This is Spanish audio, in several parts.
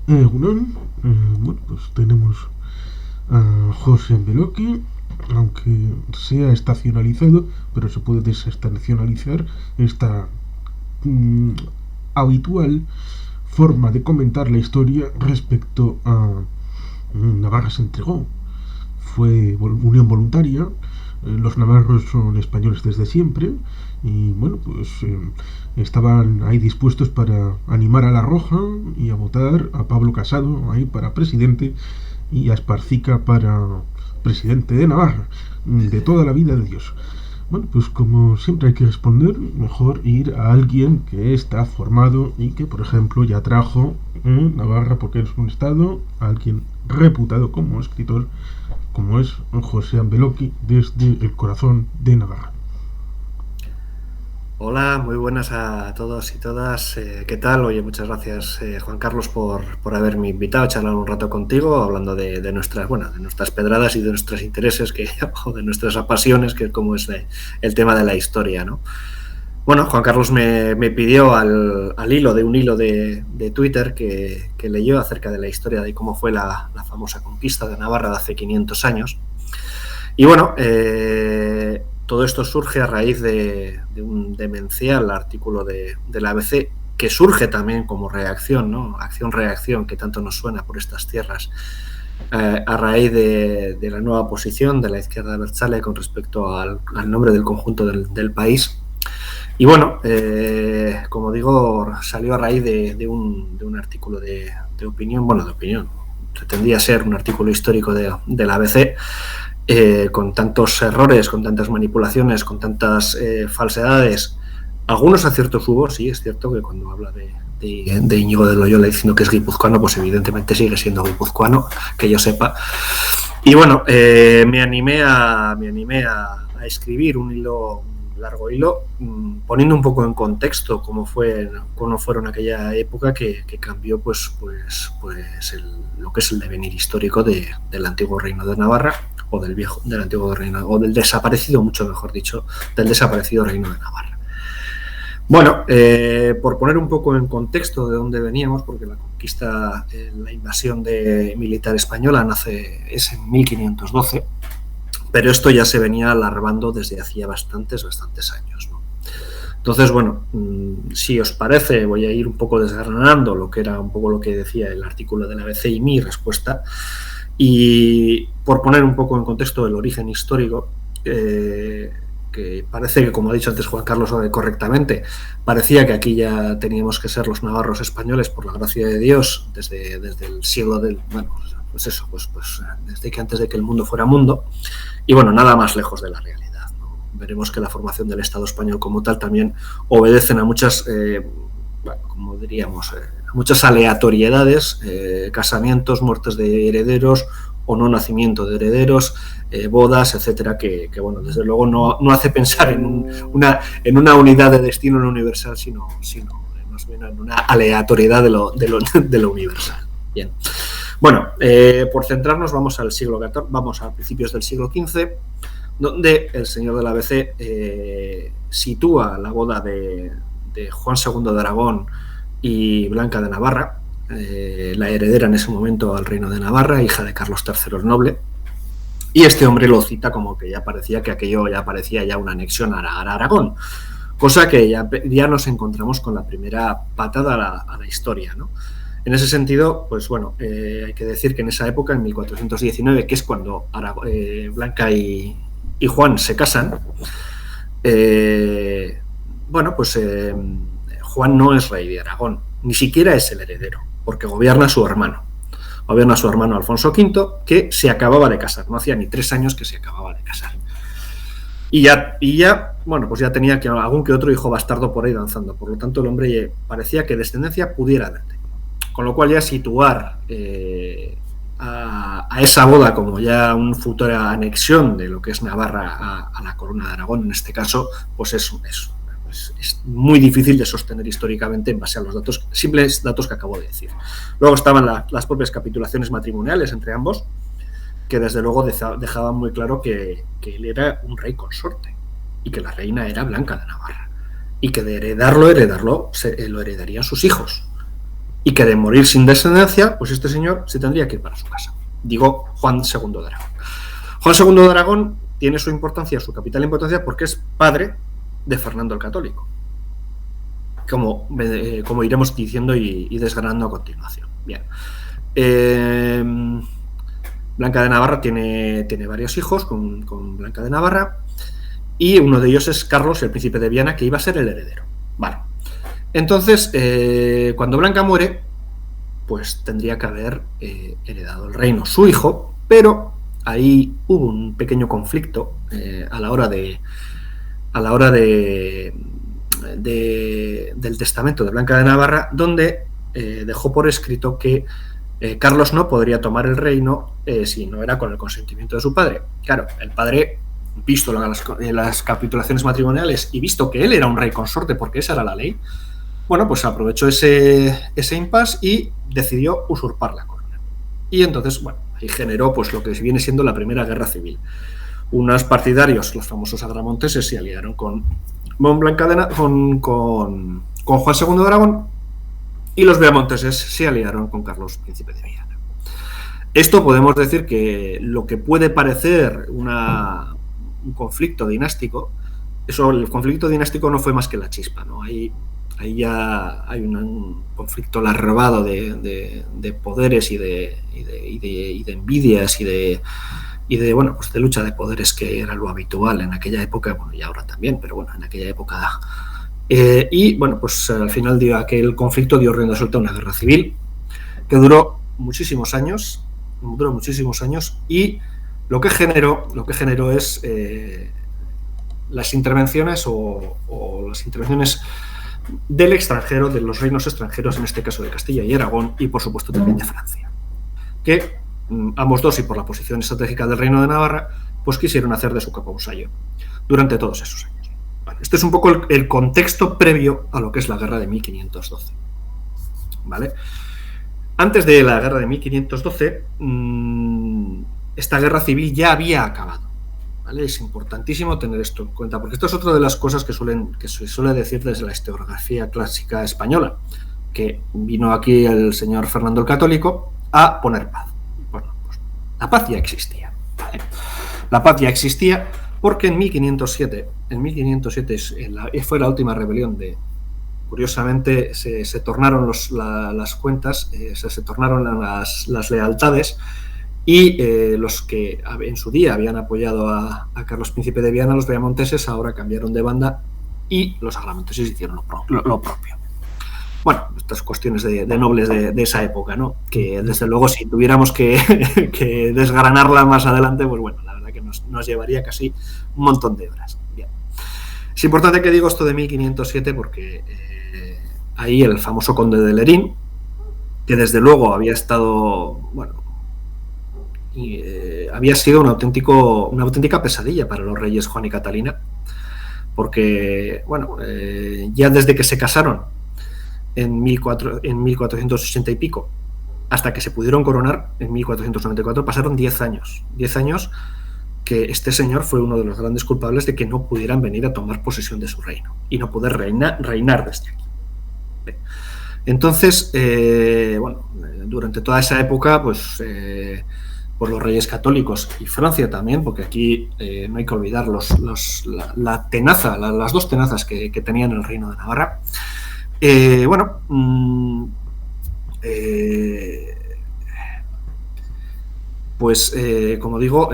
Egunon, bueno, pues tenemos a José Beloki, aunque sea estacionalizado, pero se puede desestacionalizar esta mm, habitual forma de comentar la historia respecto a Navarra se entregó. Fue unión voluntaria, los navarros son españoles desde siempre y bueno, pues estaban ahí dispuestos para animar a la Roja y a votar a Pablo Casado ahí para presidente y a Esparcica para presidente de Navarra, de toda la vida de Dios. Bueno, pues como siempre hay que responder, mejor ir a alguien que está formado y que, por ejemplo, ya trajo Navarra porque es un estado, a alguien reputado como escritor, como es José Ambeloki, desde el corazón de Navarra. Hola, muy buenas a todos y todas. ¿Qué tal? Oye, muchas gracias, Juan Carlos, por haberme invitado a charlar un rato contigo, hablando de nuestras, bueno, de nuestras pedradas y de nuestros intereses, o de nuestras pasiones, que es como es el tema de la historia, ¿no? Bueno, Juan Carlos me pidió al hilo de un hilo de Twitter que leyó acerca de la historia de cómo fue la famosa conquista de Navarra de hace 500 años. Y bueno, todo esto surge a raíz de un demencial artículo del ABC, que surge también como reacción, ¿no? Acción-reacción, que tanto nos suena por estas tierras, a raíz de la nueva posición de la izquierda abertzale con respecto al nombre del conjunto del país. Y bueno, como digo, salió a raíz de un artículo de opinión, bueno, de opinión, pretendía ser un artículo histórico del ABC, con tantos errores, con tantas manipulaciones, con tantas falsedades. Algunos aciertos hubo, sí, es cierto que cuando habla de Íñigo de Loyola diciendo que es guipuzcoano, pues evidentemente sigue siendo guipuzcoano, que yo sepa. Y bueno, me animé a escribir un hilo, un largo hilo, poniendo un poco en contexto cómo fueron aquella época que cambió lo que es el devenir histórico del antiguo reino de Navarra, o del antiguo reino, o del desaparecido, mucho mejor dicho, del desaparecido reino de Navarra. Bueno, por poner un poco en contexto de dónde veníamos, porque la conquista, la invasión militar española es en 1512, pero esto ya se venía alargando desde hacía bastantes años, ¿no? Entonces, bueno, si os parece, voy a ir un poco desgranando lo que era un poco lo que decía el artículo del ABC y mi respuesta. Y por poner un poco en contexto el origen histórico, que parece que, como ha dicho antes Juan Carlos correctamente, parecía que aquí ya teníamos que ser los navarros españoles por la gracia de Dios desde el siglo del... Bueno, pues eso, pues desde que antes de que el mundo fuera mundo. Y bueno, nada más lejos de la realidad, ¿no? Veremos que la formación del Estado español como tal también obedecen a muchas, como diríamos, muchas aleatoriedades, casamientos, muertes de herederos o no nacimiento de herederos, bodas, etcétera, que bueno, desde luego no hace pensar en una unidad de destino no universal, sino más bien en una aleatoriedad de lo universal. Bien. Bueno, por centrarnos, vamos al siglo XIV, vamos a principios del siglo XV, donde el señor del ABC sitúa la boda de Juan II de Aragón y Blanca de Navarra, la heredera en ese momento al reino de Navarra, hija de Carlos III el Noble, y este hombre lo cita como que ya parecía que aquello ya parecía ya una anexión a Aragón, cosa que ya nos encontramos con la primera patada a la historia, ¿no? En ese sentido, pues bueno, hay que decir que en esa época, en 1419, que es cuando Blanca y Juan se casan, bueno, pues Juan no es rey de Aragón, ni siquiera es el heredero, porque gobierna su hermano. Gobierna su hermano Alfonso V, que se acababa de casar, no hacía ni 3 años que se acababa de casar. Y ya, bueno, pues ya tenía algún que otro hijo bastardo por ahí danzando, por lo tanto el hombre parecía que descendencia pudiera haber. Con lo cual ya situar a esa boda como ya una futura anexión de lo que es Navarra a la corona de Aragón, en este caso, pues es muy difícil de sostener históricamente en base a los simples datos que acabo de decir. Luego estaban las propias capitulaciones matrimoniales entre ambos, que desde luego dejaban muy claro que él era un rey consorte y que la reina era Blanca de Navarra y que de heredarlo lo heredarían sus hijos. y que de morir sin descendencia, pues este señor se tendría que ir para su casa. Digo, Juan II de Aragón. Juan II de Aragón tiene su importancia, su capital importancia, porque es padre de Fernando el Católico, como iremos diciendo y desgranando a continuación. Bien. Blanca de Navarra tiene varios hijos con Blanca de Navarra, y uno de ellos es Carlos, el príncipe de Viana, que iba a ser el heredero. Vale. Entonces, cuando Blanca muere, pues tendría que haber heredado el reino su hijo, pero ahí hubo un pequeño conflicto a la hora del testamento de Blanca de Navarra, donde dejó por escrito que Carlos no podría tomar el reino si no era con el consentimiento de su padre. Claro, el padre, visto las capitulaciones matrimoniales y visto que él era un rey consorte, porque esa era la ley, bueno, pues aprovechó ese impasse y decidió usurpar la corona. Y entonces, bueno, ahí generó pues lo que viene siendo la Primera Guerra Civil. Unos partidarios, los famosos agramonteses, se aliaron con Juan II de Aragón, y los beamonteses se aliaron con Carlos, príncipe de Viana. Esto podemos decir que lo que puede parecer un conflicto dinástico, el conflicto dinástico no fue más que la chispa, ¿no? Ahí ya hay un conflicto larvado de poderes y de envidias y de bueno, pues de lucha de poderes, que era lo habitual en aquella época, bueno, y ahora también, pero bueno, en aquella época. Y bueno, pues al final aquel conflicto dio rienda suelta a una guerra civil que duró muchísimos años, y lo que generó es las intervenciones o las intervenciones del extranjero, de los reinos extranjeros, en este caso de Castilla y Aragón, y por supuesto también de Francia, que ambos dos, y por la posición estratégica del Reino de Navarra, pues quisieron hacer de su capa un sayo durante todos esos años. Bueno, este es un poco el contexto previo a lo que es la guerra de 1512. ¿Vale? Antes de la guerra de 1512, esta guerra civil ya había acabado. ¿Vale? Es importantísimo tener esto en cuenta, porque esto es otra de las cosas que se suele decir desde la historiografía clásica española, que vino aquí el señor Fernando el Católico a poner paz. Bueno, pues la paz ya existía. ¿Vale? La paz ya existía porque en 1507 fue la última rebelión curiosamente, se tornaron las cuentas, se tornaron las lealtades, y los que en su día habían apoyado a Carlos, príncipe de Viana, los beamonteses, ahora cambiaron de banda y los agramonteses hicieron lo propio. Bueno, estas cuestiones de nobles de esa época, ¿no? Que desde luego, si tuviéramos que desgranarla más adelante, pues bueno, la verdad que nos llevaría casi un montón de horas. Bien. Es importante que digo esto de 1507 porque ahí el famoso conde de Lerín, que desde luego había estado, bueno, había sido una auténtica pesadilla para los reyes Juan y Catalina, porque, bueno, ya desde que se casaron en 1480 y pico hasta que se pudieron coronar en 1494 pasaron 10 años. 10 años que este señor fue uno de los grandes culpables de que no pudieran venir a tomar posesión de su reino y no poder reinar desde aquí. Bien. Entonces, bueno, durante toda esa época, pues por los reyes católicos y Francia también, porque aquí no hay que olvidar la tenaza, las dos tenazas que tenían el Reino de Navarra. Bueno, pues como digo,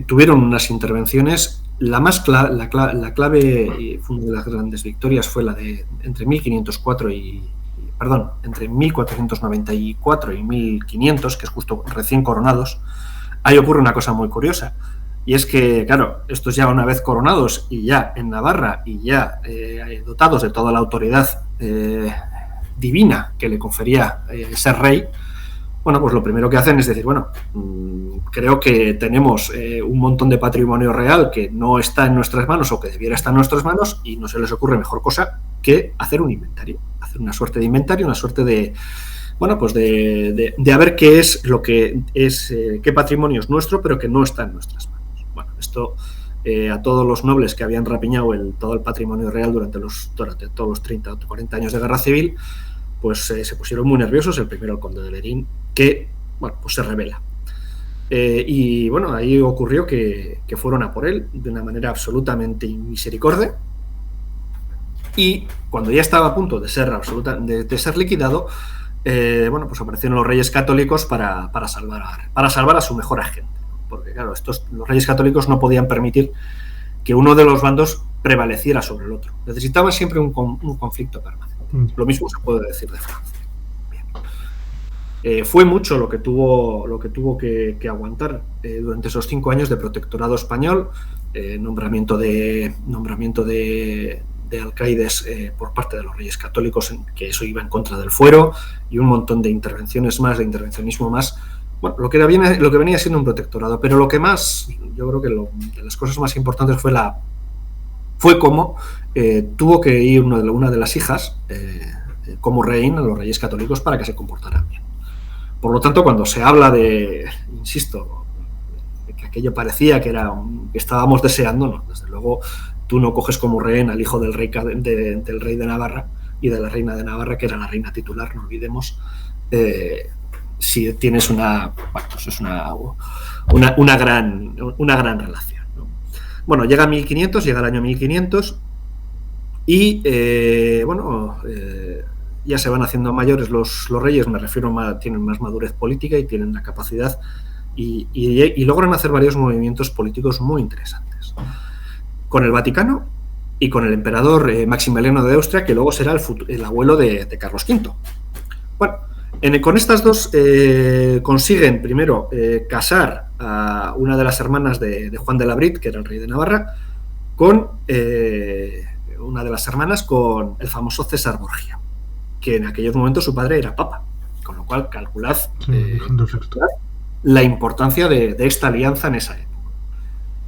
tuvieron unas intervenciones. La clave, una de las grandes victorias, fue la de entre 1494 y 1500, que es justo recién coronados. Ahí ocurre una cosa muy curiosa, y es que, claro, estos ya una vez coronados y ya en Navarra y ya dotados de toda la autoridad divina que le confería ser rey, bueno, pues lo primero que hacen es decir, bueno, creo que tenemos un montón de patrimonio real que no está en nuestras manos o que debiera estar en nuestras manos, y no se les ocurre mejor cosa que hacer un inventario, hacer una suerte de inventario, una suerte de, bueno, pues de a ver qué es lo que es, qué patrimonio es nuestro, pero que no está en nuestras manos. Bueno, esto a todos los nobles que habían rapiñado todo el patrimonio real durante todos los 30 o 40 años de guerra civil, pues se pusieron muy nerviosos. El primero, el conde de Lerín, que bueno, pues se rebela. Y bueno, ahí ocurrió que fueron a por él de una manera absolutamente inmisericordia. Y cuando ya estaba a punto de ser liquidado, bueno, pues aparecieron los reyes católicos para salvar a su mejor agente. Porque claro, los reyes católicos no podían permitir que uno de los bandos prevaleciera sobre el otro. Necesitaban siempre un conflicto permanente. Lo mismo se puede decir de Francia. Bien. Fue mucho lo que tuvo que aguantar durante esos 5 años de protectorado español, nombramiento de alcaides por parte de los reyes católicos, que eso iba en contra del fuero, y un montón de intervenciones más, de intervencionismo más. Bueno, lo que venía siendo un protectorado, pero lo que más, yo creo que de las cosas más importantes fue cómo tuvo que ir una de las hijas como reina a los reyes católicos para que se comportaran bien. Por lo tanto, cuando se habla insisto, de que aquello parecía que estábamos deseando, no, desde luego tú no coges como rehén al hijo del rey de Navarra y de la reina de Navarra, que era la reina titular, no olvidemos, si tienes una gran relación, ¿no? Bueno, llega el año 1500 y ya se van haciendo mayores los reyes, me refiero tienen más madurez política y tienen la capacidad y logran hacer varios movimientos políticos muy interesantes. Con el Vaticano y con el emperador Maximiliano de Austria, que luego será el abuelo de Carlos V. Bueno, con estas dos consiguen primero casar a una de las hermanas de Juan de Labrit, que era el rey de Navarra, con una de las hermanas con el famoso César Borgia, que en aquellos momentos su padre era papa, con lo cual calculad la importancia de esta alianza en esa época.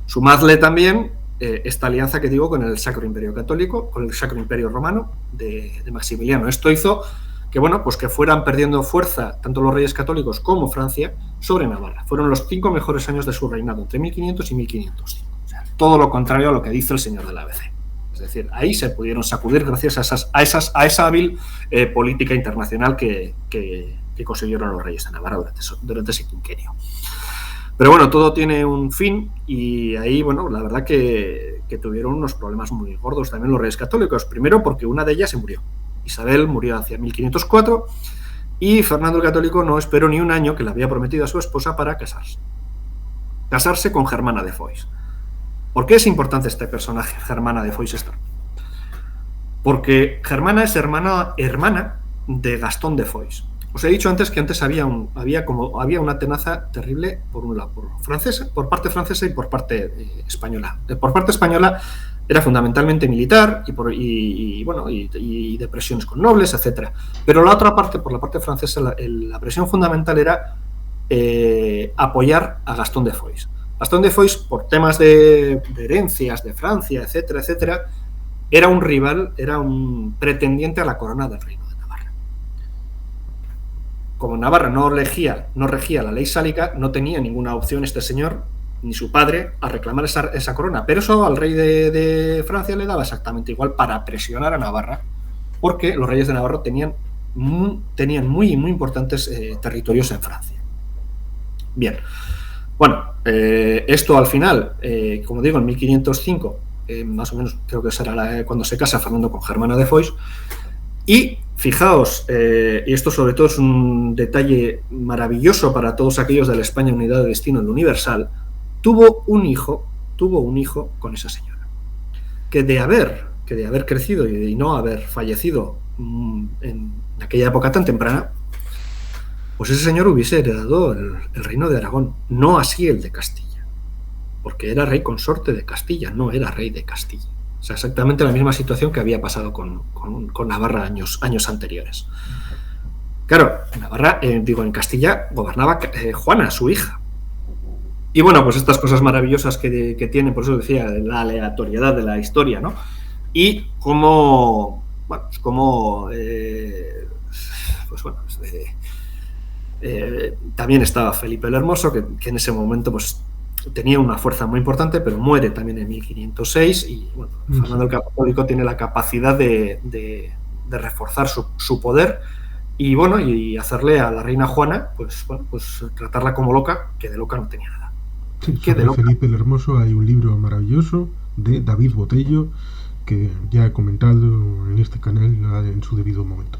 Sumadle también esta alianza que digo con el Sacro Imperio Católico, con el Sacro Imperio Romano de Maximiliano. Esto hizo que, bueno, pues que fueran perdiendo fuerza tanto los reyes católicos como Francia sobre Navarra. Fueron los 5 mejores años de su reinado, entre 1500 y 1505. O sea, todo lo contrario a lo que dice el señor del ABC. Es decir, ahí se pudieron sacudir gracias a esa hábil política internacional que consiguieron los reyes de Navarra durante ese quinquenio. Pero bueno, todo tiene un fin y ahí, bueno, la verdad que tuvieron unos problemas muy gordos también los reyes católicos. Primero porque una de ellas se murió. Isabel murió hacia 1504 y Fernando el Católico no esperó ni un año, que le había prometido a su esposa, para casarse con Germana de Foix. ¿Por qué es importante este personaje, Germana de Foix? Porque Germana es hermana de Gastón de Foix. Os he dicho antes que antes había una tenaza terrible, por un lado por parte francesa y por parte española. Por parte española era fundamentalmente militar y de presiones con nobles, etcétera. Pero la otra parte, por la parte francesa, la presión fundamental era apoyar a Gastón de Foix. Gastón de Foix, por temas de herencias de Francia, etcétera, etcétera, era un rival, era un pretendiente a la corona del reino de Navarra. Como Navarra no regía la ley sálica, no tenía ninguna opción este señor ni su padre a reclamar esa corona, pero eso al rey de Francia le daba exactamente igual para presionar a Navarra, porque los reyes de Navarra tenían muy importantes territorios en Francia. Bien, bueno, esto al final, como digo, en 1505, más o menos creo que será cuando se casa Fernando con Germana de Foix, y fijaos, y esto sobre todo es un detalle maravilloso para todos aquellos de la España unidad de destino en lo universal, tuvo un hijo con esa señora, que de haber crecido y no haber fallecido en aquella época tan temprana, pues ese señor hubiese heredado el reino de Aragón, no así el de Castilla, porque era rey consorte de Castilla, no era rey de Castilla. O sea, exactamente la misma situación que había pasado con Navarra años anteriores. Claro, en Castilla gobernaba Juana, su hija. Y bueno, pues estas cosas maravillosas que tienen, por eso decía, la aleatoriedad de la historia, ¿no? Y también estaba Felipe el Hermoso, que en ese momento pues tenía una fuerza muy importante, pero muere también en 1506 y bueno, Fernando el Católico tiene la capacidad de reforzar su poder y bueno, y hacerle a la reina Juana, pues tratarla como loca, que de loca no tenía nada. Sí, sobre Felipe el Hermoso hay un libro maravilloso de David Botello que ya he comentado en este canal en su debido momento.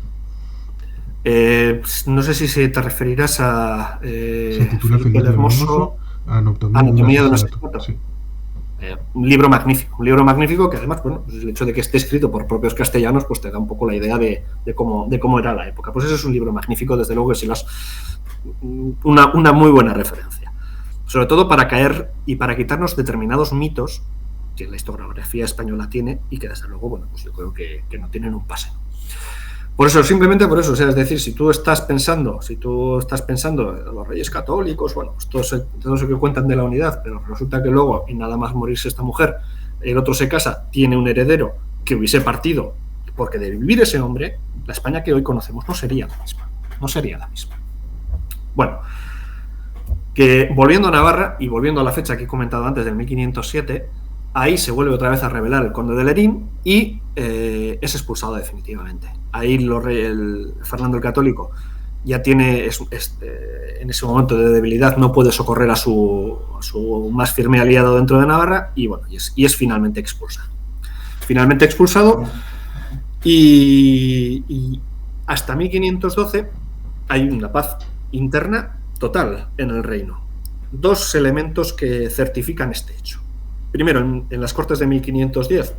No sé si te referirás a se titula Felipe el Hermoso, Anatomía de un asesinato. Sí. Un libro magnífico que además, bueno, pues el hecho de que esté escrito por propios castellanos pues te da un poco la idea de cómo era la época. Pues ese es un libro magnífico, desde luego que si una muy buena referencia. Sobre todo para caer y para quitarnos determinados mitos que la historiografía española tiene y que desde luego, bueno, pues yo creo que no tienen un pase. Por eso, simplemente por eso, o sea, es decir, si tú estás pensando los reyes católicos, bueno, pues todo eso que cuentan de la unidad, pero resulta que luego, y nada más morirse esta mujer, el otro se casa, tiene un heredero que hubiese partido, porque de vivir ese hombre, la España que hoy conocemos no sería la misma. Bueno, que volviendo a Navarra y volviendo a la fecha que he comentado antes del 1507, ahí se vuelve otra vez a rebelar el conde de Lerín y es expulsado definitivamente. Ahí Fernando el Católico ya tiene, en ese momento de debilidad, no puede socorrer a su más firme aliado dentro de Navarra y bueno, y es finalmente expulsado. Y hasta 1512 hay una paz interna total en el reino. Dos elementos que certifican este hecho. Primero, en las Cortes de 1510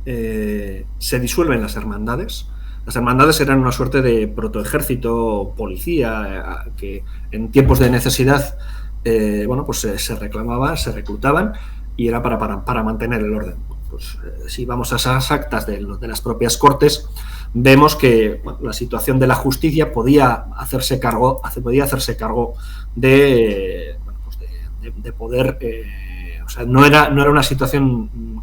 se disuelven las hermandades. Las hermandades eran una suerte de protoejército, policía, que en tiempos de necesidad pues se reclamaban, se reclutaban y era para mantener el orden. Pues, si vamos a esas actas de las propias Cortes, vemos que la situación de la justicia podía hacerse cargo de poder... o sea, no era una situación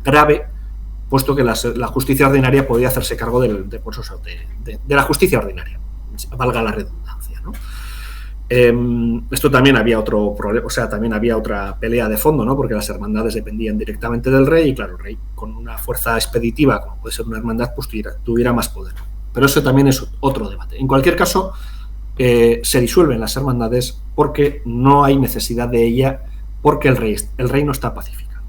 puesto que la justicia ordinaria podía hacerse cargo de la justicia ordinaria, valga la redundancia, ¿no? Esto también había otro problema, o sea, también había otra pelea de fondo, ¿no? Porque las hermandades dependían directamente del rey y claro, el rey con una fuerza expeditiva, como puede ser una hermandad, pues tuviera más poder. Pero eso también es otro debate. En cualquier caso, se disuelven las hermandades porque no hay necesidad de ella, porque el rey no está pacificado.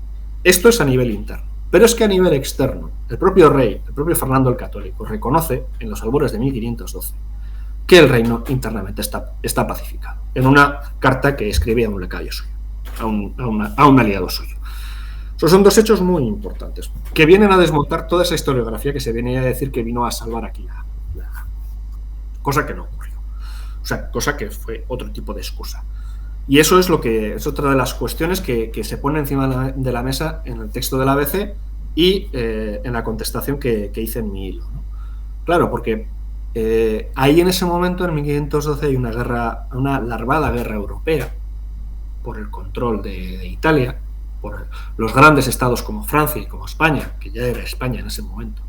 Esto es a nivel interno. Pero es que a nivel externo, el propio rey, el propio Fernando el Católico, reconoce en los albores de 1512 que el reino internamente está pacificado, en una carta que escribe a un lacayo suyo, a un aliado suyo. Esos son dos hechos muy importantes, que vienen a desmontar toda esa historiografía que se viene a decir que vino a salvar aquí la cosa que no ocurrió. O sea, cosa que fue otro tipo de excusa. Y eso es otra de las cuestiones que se pone encima de la mesa en el texto del ABC y en la contestación que hice en mi hilo, ¿no? Claro, porque ahí en ese momento, en 1512, hay una larvada guerra europea por el control de Italia, por los grandes estados como Francia y como España, que ya era España en ese momento,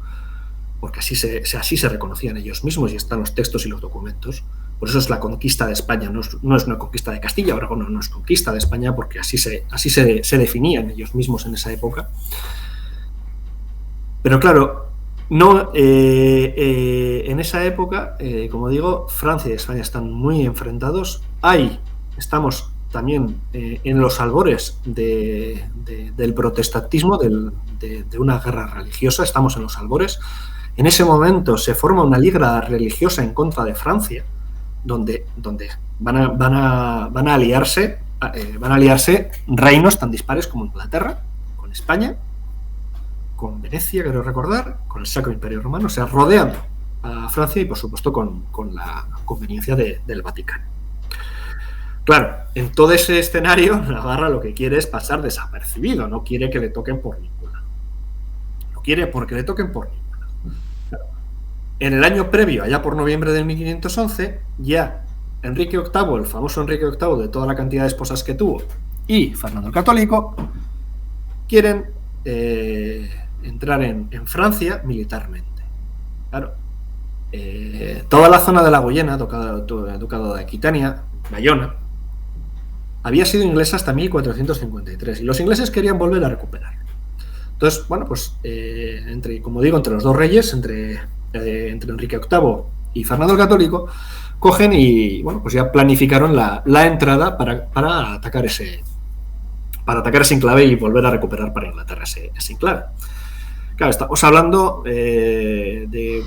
porque así se reconocían ellos mismos y están los textos y los documentos. Por eso es la conquista de España, no es una conquista de Castilla, ahora no es conquista de España porque así se definían ellos mismos en esa época. Pero claro, en esa época, como digo, Francia y España están muy enfrentados. Estamos también en los albores del protestantismo, de una guerra religiosa, estamos en los albores. En ese momento se forma una liga religiosa en contra de Francia, donde van a aliarse reinos tan dispares como Inglaterra, con España, con Venecia, quiero recordar, con el Sacro Imperio Romano, o sea, rodeando a Francia y, por supuesto, con la conveniencia del Vaticano. Claro, en todo ese escenario, Navarra lo que quiere es pasar desapercibido, no quiere que le toquen por ningún lado. No quiere porque le toquen por ningún lado. Claro. En el año previo, allá por noviembre de 1511, ya Enrique VIII, el famoso Enrique VIII de toda la cantidad de esposas que tuvo, y Fernando el Católico, quieren entrar en Francia militarmente. Claro, toda la zona de la Guyena, Ducado de Aquitania, Bayona, había sido inglesa hasta 1453 y los ingleses querían volver a recuperar. Entonces, bueno, pues como digo, entre los dos reyes, entre Enrique VIII y Fernando el Católico, cogen y, bueno, pues ya planificaron la entrada para atacar ese enclave y volver a recuperar para Inglaterra ese enclave. Claro, estamos hablando de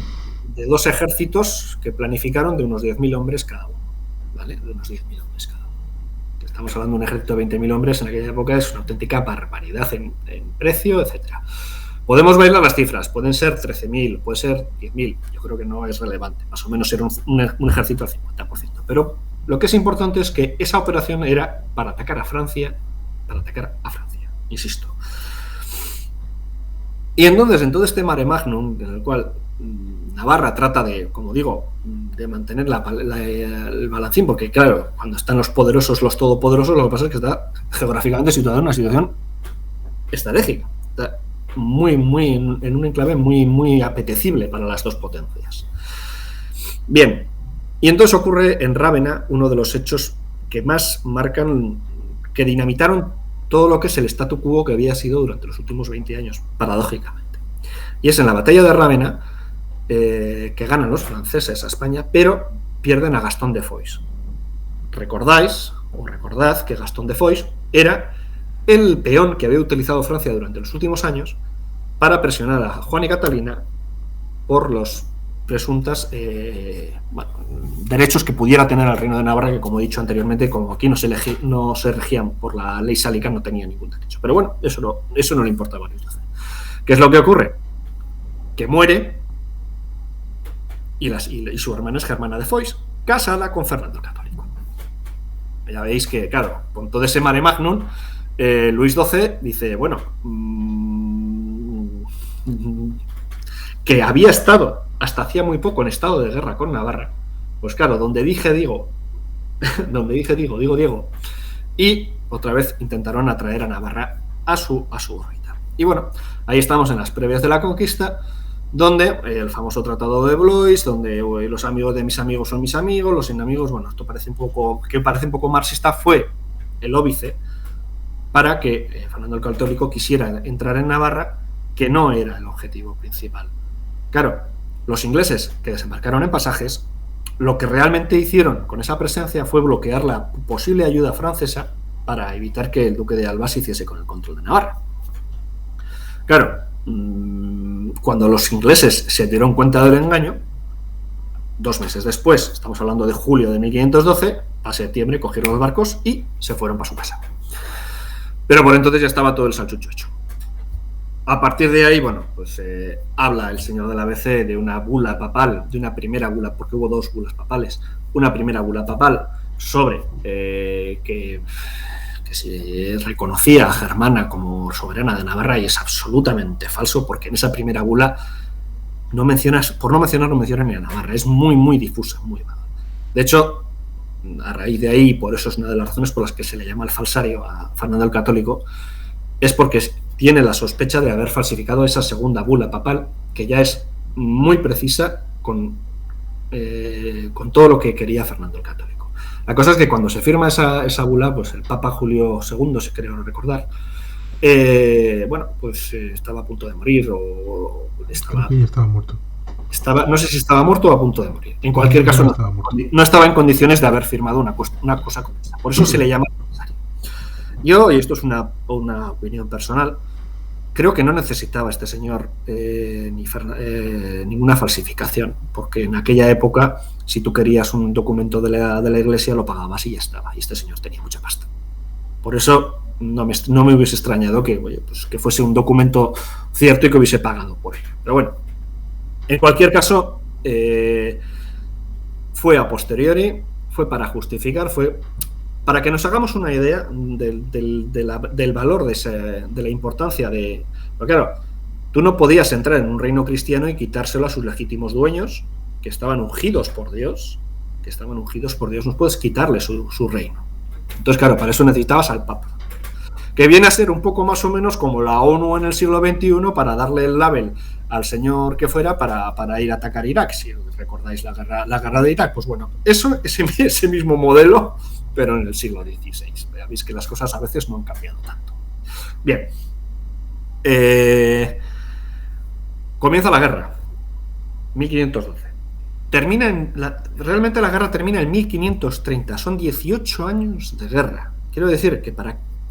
dos ejércitos que planificaron de unos 10.000 hombres cada uno, ¿vale? De unos 10.000 hombres cada uno. Estamos hablando de un ejército de 20.000 hombres en aquella época, es una auténtica barbaridad en precio, etcétera. Podemos bailar las cifras, pueden ser 13.000, puede ser 10.000, yo creo que no es relevante, más o menos era un ejército al 50%. Pero lo que es importante es que esa operación era para atacar a Francia, insisto. Y entonces, en todo este mare magnum, en el cual Navarra trata de, como digo, de mantener el balancín, porque claro, cuando están los poderosos, los todopoderosos, lo que pasa es que está geográficamente situado en una situación estratégica. Está en un enclave muy apetecible para las dos potencias. Bien, y entonces ocurre en Rávena uno de los hechos que más marcan, que dinamitaron todo lo que es el statu quo que había sido durante los últimos 20 años, paradójicamente. Y es en la batalla de Rávena que ganan los franceses a España, pero pierden a Gastón de Foix. Recordad que Gastón de Foix era el peón que había utilizado Francia durante los últimos años para presionar a Juan y Catalina por los presuntas derechos que pudiera tener el Reino de Navarra, que, como he dicho anteriormente, como aquí no se regían por la ley sálica, no tenía ningún derecho. Pero bueno, eso no le importaba a Luis XII. ¿Qué es lo que ocurre? Que muere y su hermana es Germana de Foix, casada con Fernando el Católico. Ya veis que, claro, con todo ese mare magnum, Luis XII dice, bueno, que había estado hasta hacía muy poco en estado de guerra con Navarra, pues claro, donde dije digo, Diego, y otra vez intentaron atraer a Navarra a su órbita. Y bueno, ahí estamos en las previas de la conquista, donde el famoso Tratado de Blois, donde los amigos de mis amigos son mis amigos, los enemigos, bueno, esto parece un poco marxista, fue el óbice para que Fernando el Católico quisiera entrar en Navarra, que no era el objetivo principal. Claro, los ingleses que desembarcaron en Pasajes, lo que realmente hicieron con esa presencia fue bloquear la posible ayuda francesa para evitar que el duque de Alba se hiciese con el control de Navarra. Claro, cuando los ingleses se dieron cuenta del engaño, 2 meses después, estamos hablando de julio de 1512, a septiembre cogieron los barcos y se fueron para su casa. Pero por entonces ya estaba todo el salchucho hecho. A partir de ahí, bueno, pues habla el señor del ABC de una bula papal, de una primera bula, porque hubo 2 bulas papales, una primera bula papal sobre que se reconocía a Germana como soberana de Navarra, y es absolutamente falso, porque en esa primera bula no mencionan ni a Navarra, es muy difusa, muy vaga. De hecho, a raíz de ahí, por eso es una de las razones por las que se le llama el falsario a Fernando el Católico, es porque tiene la sospecha de haber falsificado esa segunda bula papal, que ya es muy precisa con todo lo que quería Fernando el Católico. La cosa es que cuando se firma esa bula, pues el Papa Julio II, se creo recordar, bueno, pues estaba a punto de morir, o estaba... Creo que ya estaba muerto. No sé si estaba muerto o a punto de morir. En cualquier caso, no estaba en condiciones de haber firmado una cosa como esta. Por eso se le llama falsario. Yo, y esto es una opinión personal, creo que no necesitaba este señor ninguna falsificación, porque en aquella época, si tú querías un documento de la iglesia, lo pagabas y ya estaba. Y este señor tenía mucha pasta. Por eso no me hubiese extrañado que fuese un documento cierto y que hubiese pagado por ello. Pero bueno, en cualquier caso, fue a posteriori, fue para justificar, fue para que nos hagamos una idea del valor de la importancia de... Porque claro, tú no podías entrar en un reino cristiano y quitárselo a sus legítimos dueños, que estaban ungidos por Dios, no puedes quitarle su reino. Entonces, claro, para eso necesitabas al Papa, que viene a ser un poco más o menos como la ONU en el siglo XXI para darle el label al señor que fuera para ir a atacar Irak, si recordáis la guerra de Irak. Pues bueno, ese mismo modelo pero en el siglo XVI. Veis que las cosas a veces no han cambiado tanto. Bien. Comienza la guerra, 1512. Realmente la guerra termina en 1530. Son 18 años de guerra. Quiero decir que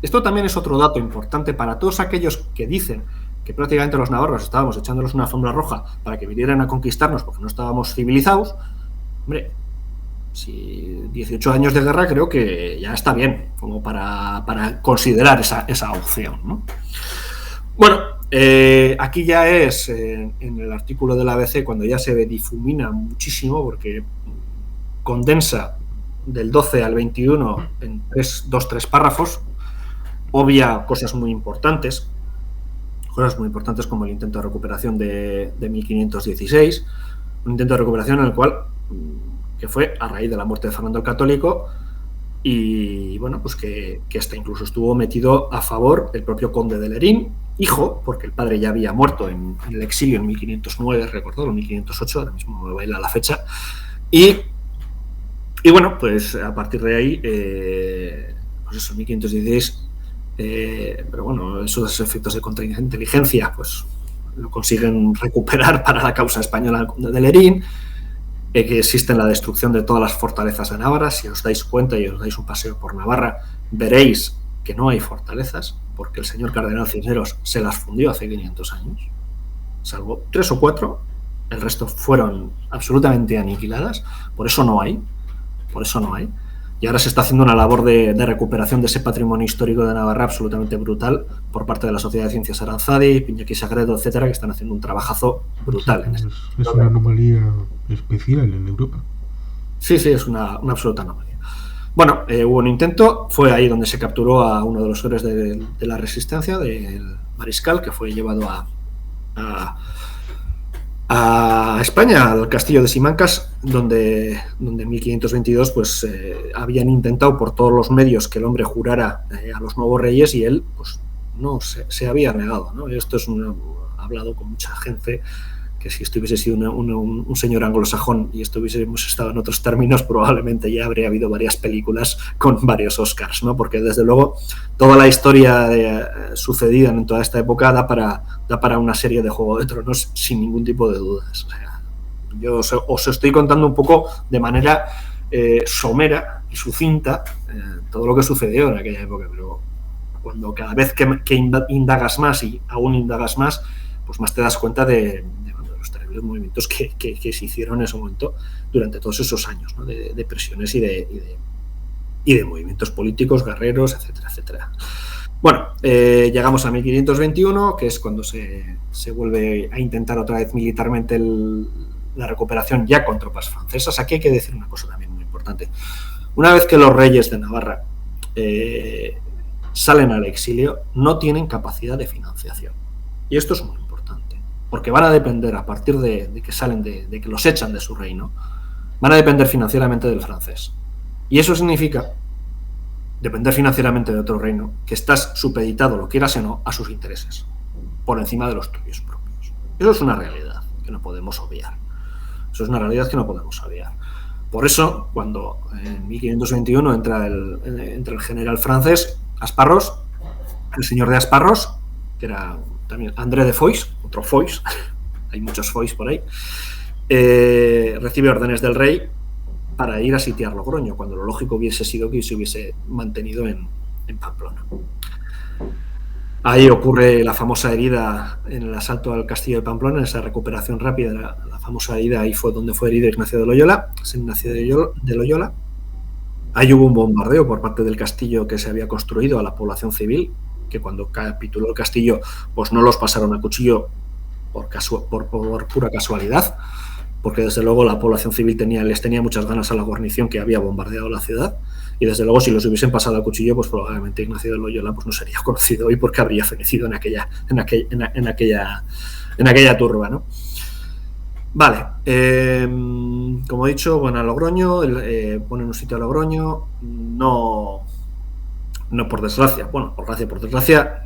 esto también es otro dato importante para todos aquellos que dicen que prácticamente los navarros estábamos echándolos una alfombra roja para que vinieran a conquistarnos porque no estábamos civilizados. Hombre, si 18 años de guerra creo que ya está bien como para considerar esa opción, ¿no? Bueno, aquí ya es en el artículo del ABC cuando ya se difumina muchísimo porque condensa del 12 al 21 en 2-3 párrafos, obvia cosas muy importantes como el intento de recuperación de 1516, un intento de recuperación en el cual, que fue a raíz de la muerte de Fernando el Católico, y bueno, pues que hasta incluso estuvo metido a favor el propio conde de Lerín, hijo, porque el padre ya había muerto en el exilio en 1509, recordó, en 1508, ahora mismo me baila la fecha, y bueno, pues a partir de ahí, pues eso, 1516, pero bueno, esos efectos de contrainteligencia, pues lo consiguen recuperar para la causa española del conde de Lerín, que existe la destrucción de todas las fortalezas de Navarra. Si os dais cuenta y os dais un paseo por Navarra, veréis que no hay fortalezas, porque el señor cardenal Cisneros se las fundió hace 500 años, salvo 3 o 4, el resto fueron absolutamente aniquiladas, por eso no hay, y ahora se está haciendo una labor de recuperación de ese patrimonio histórico de Navarra absolutamente brutal por parte de la Sociedad de Ciencias Aranzadi, Piñaki Sagredo, etcétera, que están haciendo un trabajazo brutal. Es una anomalía especial en Europa. Sí, es una absoluta anomalía. Bueno, hubo un intento, fue ahí donde se capturó a uno de los héroes de la resistencia, del mariscal, que fue llevado a España, al castillo de Simancas, donde en 1522 pues habían intentado por todos los medios que el hombre jurara a los nuevos reyes, y él pues no se había negado, ¿no? Esto es hablado con mucha gente, que si esto hubiese sido un señor anglosajón y esto hubiésemos estado en otros términos, probablemente ya habría habido varias películas con varios Oscars, ¿no? Porque desde luego toda la historia sucedida en toda esta época da para una serie de Juego de Tronos sin ningún tipo de dudas. O sea, yo os estoy contando un poco de manera somera y sucinta todo lo que sucedió en aquella época, pero cuando cada vez que indagas más y aún indagas más, pues más te das cuenta de los movimientos que se hicieron en ese momento durante todos esos años, ¿no? de presiones y de movimientos políticos, guerreros, etcétera. Bueno, llegamos a 1521, que es cuando se vuelve a intentar otra vez militarmente la recuperación ya con tropas francesas. Aquí hay que decir una cosa también muy importante. Una vez que los reyes de Navarra salen al exilio, no tienen capacidad de financiación. Y esto es muy importante, porque van a depender, a partir de que salen, de que los echan de su reino, van a depender financieramente del francés. Y eso significa depender financieramente de otro reino, que estás supeditado, lo quieras o no, a sus intereses, por encima de los tuyos propios. Eso es una realidad que no podemos obviar. Por eso, cuando en 1521 entra el general francés, Asparros, el señor de Asparros, que era también André de Foix, otro Foix, hay muchos Foix por ahí, recibe órdenes del rey para ir a sitiar Logroño, cuando lo lógico hubiese sido que se hubiese mantenido en Pamplona. Ahí ocurre la famosa herida en el asalto al castillo de Pamplona, en esa recuperación rápida, la famosa herida, ahí fue donde fue herido Ignacio de Loyola, San Ignacio de Loyola. Ahí hubo un bombardeo por parte del castillo que se había construido a la población civil, que cuando capituló el castillo, pues no los pasaron a cuchillo por pura casualidad, porque desde luego la población civil les tenía muchas ganas a la guarnición que había bombardeado la ciudad, y desde luego si los hubiesen pasado a cuchillo, pues probablemente Ignacio de Loyola pues no sería conocido hoy, porque habría fenecido en aquella turba, ¿no? Vale, como he dicho, van a Logroño, ponen un sitio a Logroño, no por desgracia, bueno, por desgracia,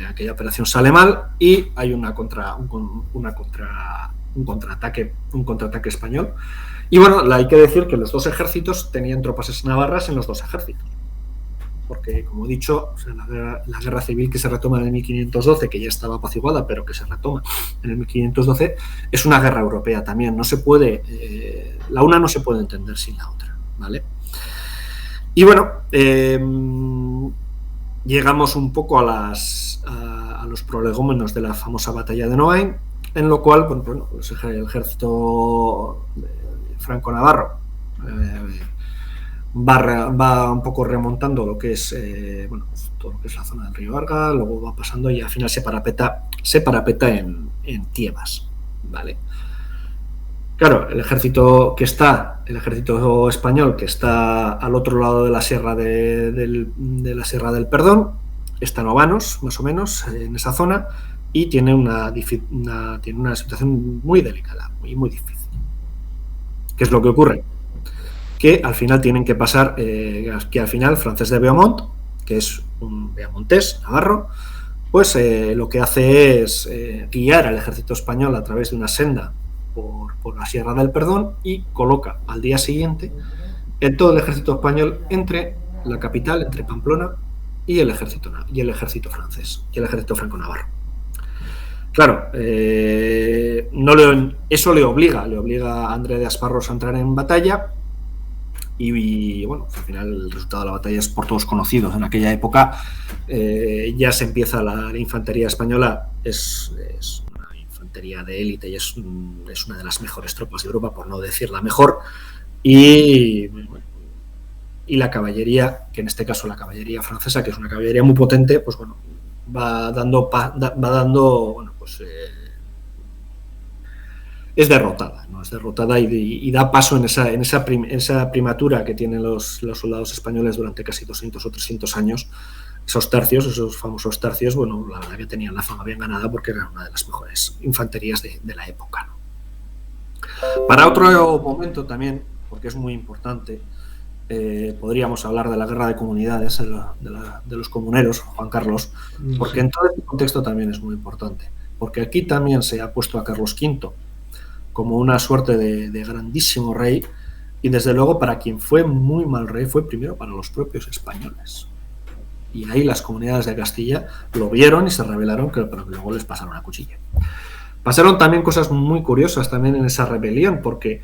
aquella operación sale mal y hay una un contraataque español. Y bueno, hay que decir que los dos ejércitos tenían tropas navarras en los dos ejércitos. Porque, como he dicho, o sea, la guerra civil que se retoma en el 1512, que ya estaba apaciguada, pero que se retoma en el 1512, es una guerra europea también. No se puede, la una no se puede entender sin la otra, ¿vale? Y bueno, llegamos un poco a los prolegómenos de la famosa batalla de Noain, en lo cual, bueno, pues el ejército franco-navarro va un poco remontando lo que es bueno, pues todo lo que es la zona del río Arga, luego va pasando y al final se parapeta en Tiebas, ¿vale? Claro, el ejército español que está al otro lado de la sierra de la Sierra del Perdón está en Obanos, más o menos, en esa zona, y tiene una situación muy delicada, muy difícil. ¿Qué es lo que ocurre? Que al final tienen que pasar, que al final Francés de Beaumont, que es un beamontés navarro, pues lo que hace es guiar al ejército español a través de una senda por la Sierra del Perdón y coloca al día siguiente todo el ejército español entre la capital, entre Pamplona y el ejército francés, y el ejército franco-navarro. Claro, eso le obliga a André de Asparros a entrar en batalla. Y bueno, al final el resultado de la batalla es por todos conocidos. En aquella época ya se empieza la infantería española, es una infantería de élite y es una de las mejores tropas de Europa, por no decir la mejor. Y la caballería, que en este caso la caballería francesa, que es una caballería muy potente, pues bueno, va dando bueno, pues es derrotada, ¿no? Es derrotada y da paso en esa primatura que tienen los soldados españoles durante casi 200 o 300 años. Esos famosos tercios, bueno, la verdad que tenían la fama bien ganada porque eran una de las mejores infanterías de la época, ¿no? Para otro momento también, porque es muy importante, podríamos hablar de la guerra de comunidades, de los comuneros, Juan Carlos, porque en todo este contexto también es muy importante, porque aquí también se ha puesto a Carlos V como una suerte de grandísimo rey, y desde luego para quien fue muy mal rey fue primero para los propios españoles. Y ahí las comunidades de Castilla lo vieron y se rebelaron, pero que luego les pasaron a cuchilla. Pasaron también cosas muy curiosas también en esa rebelión, porque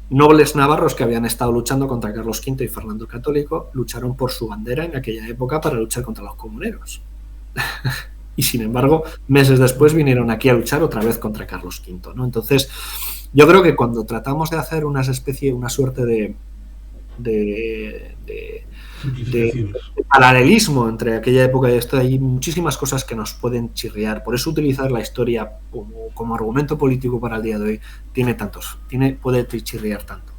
nobles navarros que habían estado luchando contra Carlos V y Fernando el Católico lucharon por su bandera en aquella época para luchar contra los comuneros. Y sin embargo, meses después vinieron aquí a luchar otra vez contra Carlos V, ¿no? Entonces, yo creo que cuando tratamos de hacer una suerte de paralelismo entre aquella época y esta, hay muchísimas cosas que nos pueden chirriar. Por eso utilizar la historia como argumento político para el día de hoy puede chirriar tanto.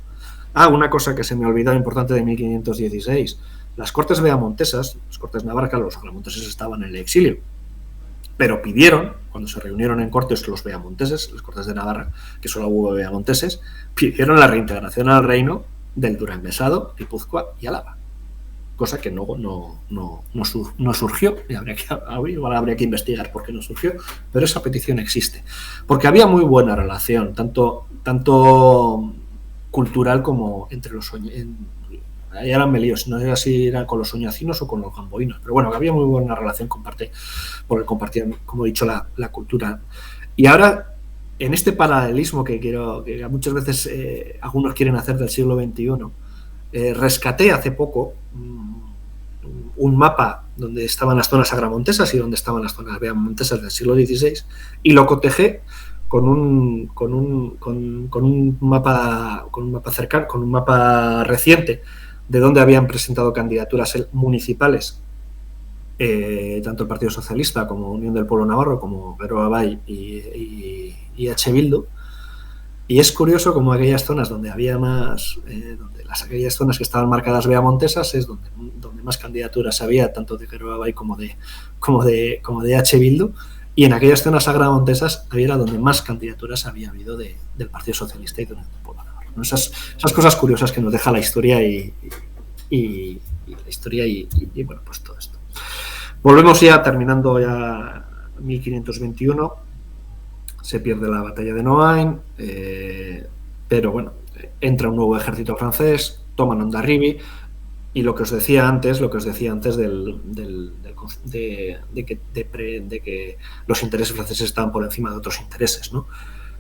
Una cosa que se me olvidó importante de 1516, las Cortes beamontesas, las Cortes navarras, los beamonteses estaban en el exilio, pero pidieron, cuando se reunieron en Cortes los beamonteses, las Cortes de Navarra, que solo hubo beamonteses, pidieron la reintegración al reino del Duranguesado, Guipúzcoa y Álava, cosa que no surgió, y habría que investigar por qué no surgió, pero esa petición existe, porque había muy buena relación, tanto cultural como entre los ahí eran melíos, no sé si eran con los soñacinos o con los gamboinos, pero bueno, había muy buena relación porque compartían, como he dicho, la cultura. Y ahora, en este paralelismo que muchas veces algunos quieren hacer del siglo XXI, rescaté hace poco un mapa donde estaban las zonas agramontesas y donde estaban las zonas beamontesas del siglo XVI, y lo cotejé con un mapa cercano, con un mapa reciente de donde habían presentado candidaturas municipales tanto el Partido Socialista como Unión del Pueblo Navarro, como Geroa Bai y H. Bildu. Y es curioso como aquellas zonas donde había más, aquellas zonas que estaban marcadas beamontesas es donde más candidaturas había, tanto de Geroa Bai como de H. Bildu, y en aquellas zonas agramontesas era donde más candidaturas había habido del Partido Socialista y de Unión del Pueblo Navarro, ¿no? Esas cosas curiosas que nos deja la historia y bueno, pues todo esto. Volvemos ya, terminando ya 1521. se pierde la batalla de Noain, pero bueno, entra un nuevo ejército francés, toman Hondarribia, y lo que os decía antes de que los intereses franceses estaban por encima de otros intereses, ¿no?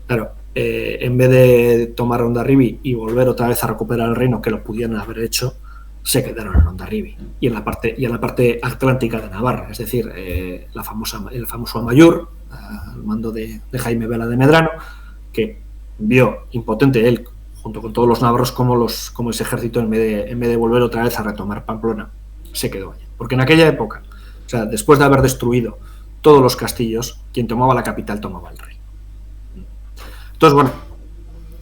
Claro, en vez de tomar Hondarribia y volver otra vez a recuperar el reino, que lo pudieran haber hecho, se quedaron en Hondarribia y en la parte atlántica de Navarra, es decir, el famoso Amaiur, al mando de Jaime Vela de Medrano, que vio impotente él, junto con todos los navarros, como ese ejército, en vez de volver otra vez a retomar Pamplona, se quedó allí. Porque en aquella época, o sea, después de haber destruido todos los castillos, quien tomaba la capital tomaba el reino. Entonces, bueno,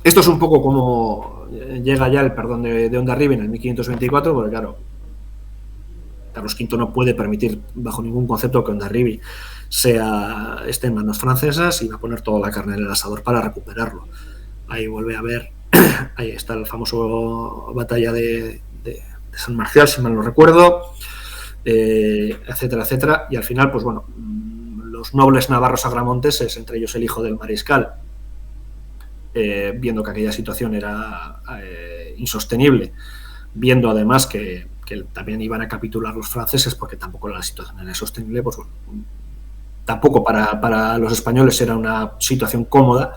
esto es un poco como llega ya el perdón de Hondarribia en el 1524, porque claro, Carlos V no puede permitir bajo ningún concepto que Hondarribia esté en manos francesas, y va a poner toda la carne en el asador para recuperarlo. Ahí vuelve a ver, ahí está el famoso batalla de San Marcial, si mal no recuerdo, etcétera, etcétera, y al final, pues bueno, los nobles navarros agramonteses, entre ellos el hijo del mariscal, viendo que aquella situación era insostenible, viendo además que también iban a capitular los franceses, porque tampoco la situación era sostenible, pues bueno, tampoco para los españoles era una situación cómoda,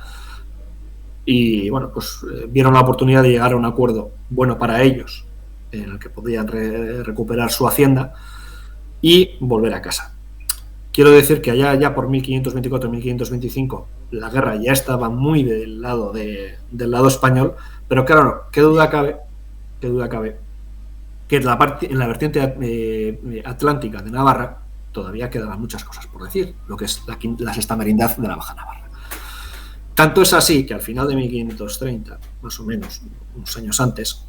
y bueno, pues vieron la oportunidad de llegar a un acuerdo bueno para ellos, en el que podían recuperar su hacienda y volver a casa. Quiero decir que allá ya por 1524-1525 la guerra ya estaba muy del lado español, pero claro, qué duda cabe que en la vertiente atlántica de Navarra todavía quedaban muchas cosas por decir, lo que es la sexta merindad de la Baja Navarra. Tanto es así que al final de 1530, más o menos, unos años antes,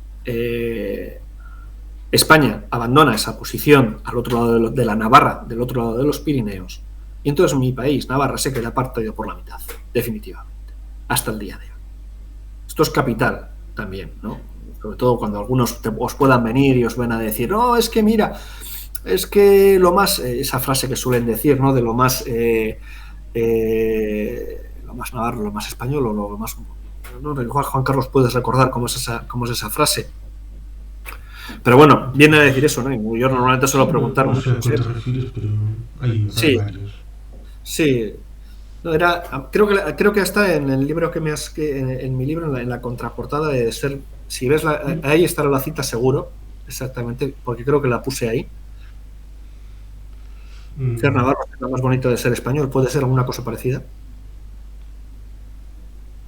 España abandona esa posición al otro lado de la Navarra, del otro lado de los Pirineos, y entonces mi país, Navarra, se queda partido por la mitad, definitivamente, hasta el día de hoy. Esto es capital también, ¿no? Sobre todo cuando algunos os puedan venir y os van a decir, no, es que mira, es que lo más, esa frase que suelen decir, ¿no? De lo más navarro, lo más español, o lo más, ¿no? Juan Carlos, puedes recordar cómo es esa frase, pero bueno, viene a decir eso, ¿no? Y yo normalmente suelo preguntar, no sé a qué te refieres, pero hay varios. Sí, no, creo que está en el libro en mi libro, en la contraportada de ser, si ves ahí estará la cita seguro, exactamente, porque creo que la puse ahí. Ser navarro es lo más bonito de ser español. ¿Puede ser alguna cosa parecida?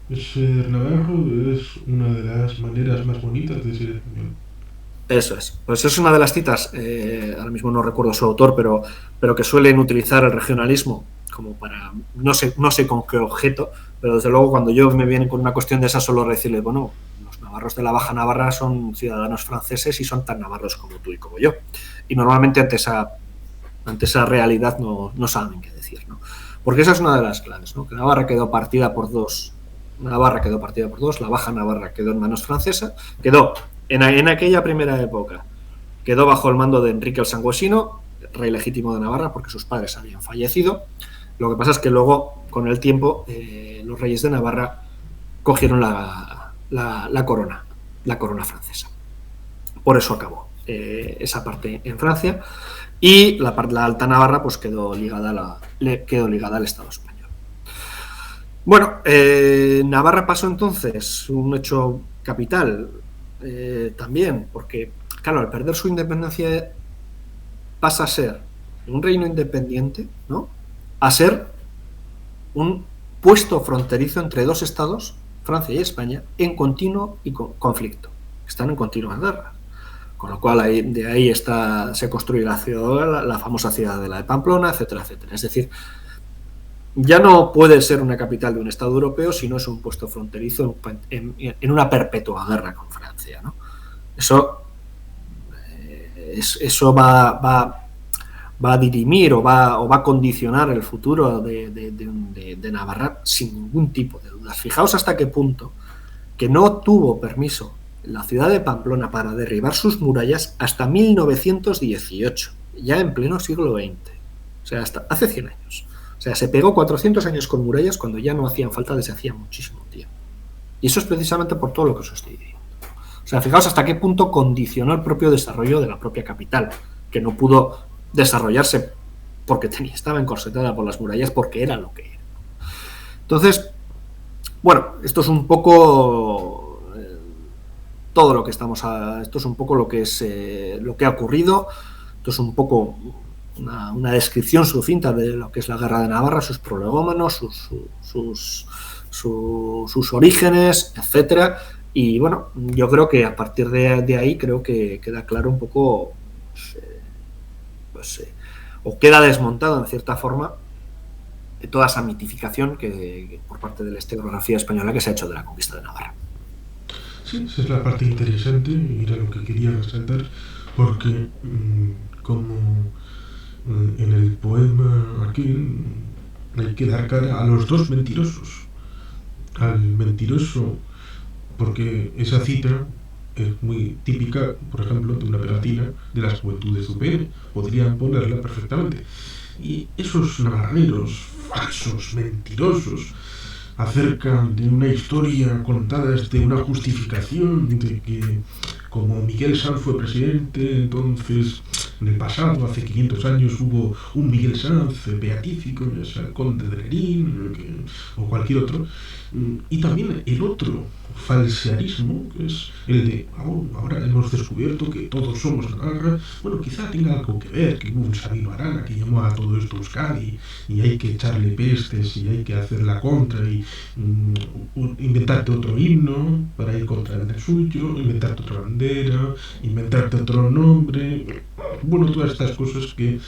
Ser navarro es una de las maneras más bonitas de ser español. Eso es. Pues es una de las citas, ahora mismo no recuerdo su autor, pero que suelen utilizar el regionalismo como para, no sé con qué objeto, pero desde luego cuando yo me vienen con una cuestión de esa, suelo decirles, bueno, los navarros de la Baja Navarra son ciudadanos franceses y son tan navarros como tú y como yo. Y normalmente ante esa realidad no saben qué decir, ¿no? Porque esa es una de las claves, ¿no? Que Navarra quedó partida por dos. La Baja Navarra quedó en manos francesas, quedó en aquella primera época, quedó bajo el mando de Enrique el Sanguesino, rey legítimo de Navarra, porque sus padres habían fallecido. Lo que pasa es que luego, con el tiempo, los reyes de Navarra cogieron la corona francesa. Por eso acabó esa parte en Francia, y la Alta Navarra pues quedó ligada al Estado español. Bueno, Navarra pasó entonces un hecho capital también, porque claro, al perder su independencia pasa a ser un reino independiente, ¿no?, a ser un puesto fronterizo entre dos estados, Francia y España, en continuo conflicto. Están en continuas guerras. Con lo cual de ahí se construye la famosa ciudadela de Pamplona, etcétera, etcétera. Es decir, ya no puede ser una capital de un Estado europeo, sino es un puesto fronterizo en una perpetua guerra con Francia, ¿no? Eso va a dirimir o va a condicionar el futuro de Navarra sin ningún tipo de dudas. Fijaos hasta qué punto que no tuvo permiso la ciudad de Pamplona para derribar sus murallas hasta 1918, ya en pleno siglo XX, o sea, hasta hace 100 años. O sea, se pegó 400 años con murallas cuando ya no hacían falta desde hacía muchísimo tiempo. Y eso es precisamente por todo lo que os estoy diciendo. O sea, fijaos hasta qué punto condicionó el propio desarrollo de la propia capital, que no pudo desarrollarse porque estaba encorsetada por las murallas, porque era lo que era. Entonces, bueno, esto es un poco todo lo que esto es un poco lo que es lo que ha ocurrido. Esto es un poco una descripción sucinta de lo que es la Guerra de Navarra, sus prolegómenos, sus orígenes, etcétera. Y bueno, yo creo que a partir de ahí creo que queda claro un poco, o queda desmontado en cierta forma toda esa mitificación que por parte de la historiografía española que se ha hecho de la conquista de Navarra. Sí, esa es la parte interesante y era lo que quería resaltar, porque como en el poema aquí hay que dar cara a los dos mentirosos. Al mentiroso, porque esa cita es muy típica, por ejemplo, de una pegatina de las juventudes de UPN, podrían ponerla perfectamente. Y esos navarreros falsos, mentirosos, acerca de una historia contada desde una justificación de que como Miguel Sanz fue presidente, entonces en el pasado, hace 500 años, hubo un Miguel Sanz beatífico, ya sea el conde de Lerín o cualquier otro. Y también el otro falsearismo, que es el de ahora hemos descubierto que todos somos Navarra. Bueno, quizá tenga algo que ver, que hubo un Sabino Arana que llamó a todo esto Euskadi y hay que echarle pestes y hay que hacer la contra y inventarte otro himno para ir contra el suyo, inventarte otra bandera, inventarte otro nombre. Bueno, todas estas cosas que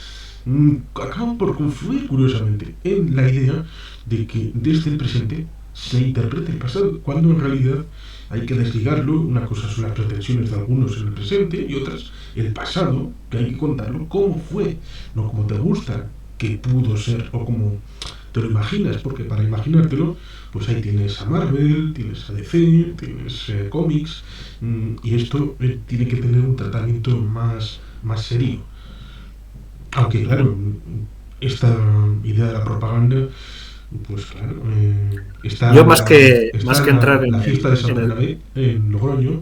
acaban por confluir curiosamente en la idea de que desde el presente se interpreta el pasado, cuando en realidad hay que desligarlo. Una cosa son las pretensiones de algunos en el presente y otras el pasado, que hay que contarlo como fue, no como te gusta que pudo ser o como te lo imaginas, porque para imaginártelo, pues ahí tienes a Marvel, tienes a DC, tienes cómics, y esto tiene que tener un tratamiento más serio. Aunque claro, esta idea de la propaganda, pues claro, está yo más que entrar en la fiesta de San Bernabé en Logroño,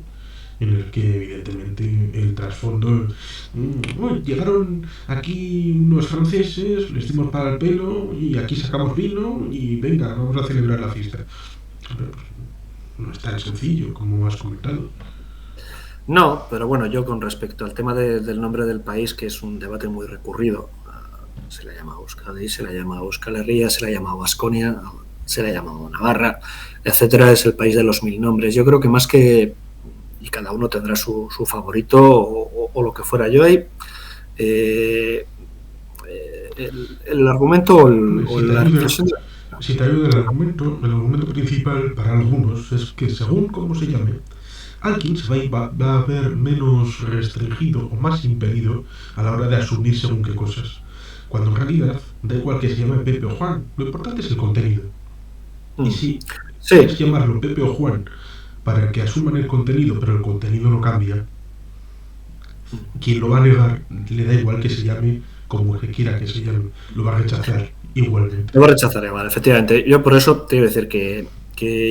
en el que evidentemente el trasfondo llegaron aquí unos franceses, les dimos para el pelo y aquí sacamos vino y venga, vamos a celebrar la fiesta. Pero, pues, no es tan sencillo como has comentado. No, pero bueno, yo con respecto al tema del nombre del país, que es un debate muy recurrido, se le llama Euskadi, se le llama Euskal Herria, se le llama Baskonia, se le llama Navarra, etcétera, es el país de los mil nombres. Yo creo que más que, y cada uno tendrá su favorito o lo que fuera, yo ahí el argumento o la reflexión. Si te ayuda el argumento principal para algunos es que según cómo se llame, alguien se va a ver menos restringido o más impedido a la hora de asumir según qué cosas. Cuando en realidad, da igual que se llame Pepe o Juan, lo importante es el contenido. Y si quieres llamarlo Pepe o Juan para que asuman el contenido, pero el contenido no cambia, quien lo va a negar le da igual que se llame como el que quiera que se llame, lo va a rechazar igualmente. Lo va a rechazar igual, efectivamente. Yo por eso te iba a decir que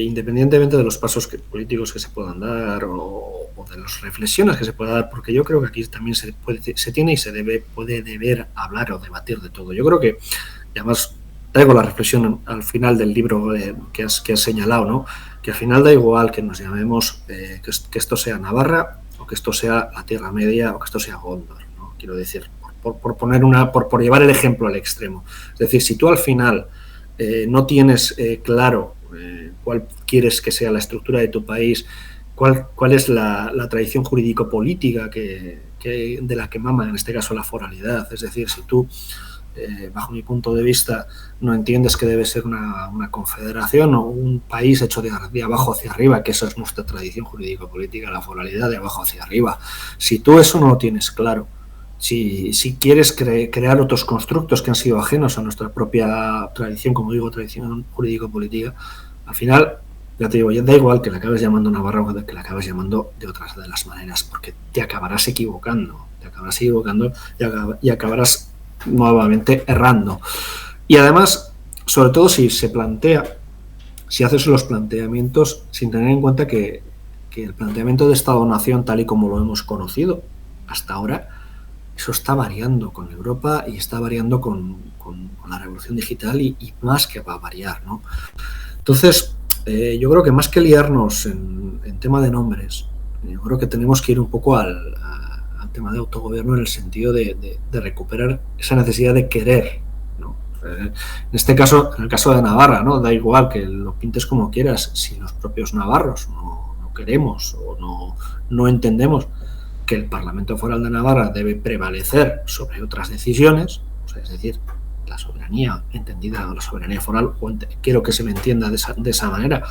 independientemente de los pasos políticos que se puedan dar o de las reflexiones que se pueda dar, porque yo creo que aquí también se tiene y puede deber hablar o debatir de todo. Yo creo que, y además traigo la reflexión al final del libro que has señalado, ¿no? Que al final da igual que nos llamemos, que esto sea Navarra o que esto sea la Tierra Media o que esto sea Gondor, ¿no? Quiero decir, por llevar el ejemplo al extremo. Es decir, si tú al final no tienes claro cuál quieres que sea la estructura de tu país, cuál es la tradición jurídico-política de la que mama, en este caso, la foralidad. Es decir, si tú, bajo mi punto de vista, no entiendes que debe ser una confederación o un país hecho de abajo hacia arriba, que esa es nuestra tradición jurídico-política, la foralidad de abajo hacia arriba. Si tú eso no lo tienes claro, si quieres crear otros constructos que han sido ajenos a nuestra propia tradición, como digo, tradición jurídico-política, al final, ya te digo, da igual que la acabes llamando Navarra o que la acabes llamando de otras de las maneras, porque te acabarás equivocando y acabarás nuevamente errando. Y además, sobre todo si se plantea, si haces los planteamientos sin tener en cuenta que el planteamiento de Estado-Nación, tal y como lo hemos conocido hasta ahora, eso está variando con Europa y está variando con la revolución digital y más que va a variar, ¿no? Entonces, yo creo que más que liarnos en tema de nombres, yo creo que tenemos que ir un poco al tema de autogobierno en el sentido de recuperar esa necesidad de querer, ¿no? En este caso, en el caso de Navarra, ¿no? Da igual que lo pintes como quieras, si los propios navarros no queremos o no entendemos que el Parlamento Foral de Navarra debe prevalecer sobre otras decisiones, o sea, es decir, la soberanía entendida o la soberanía foral, quiero que se me entienda de esa manera.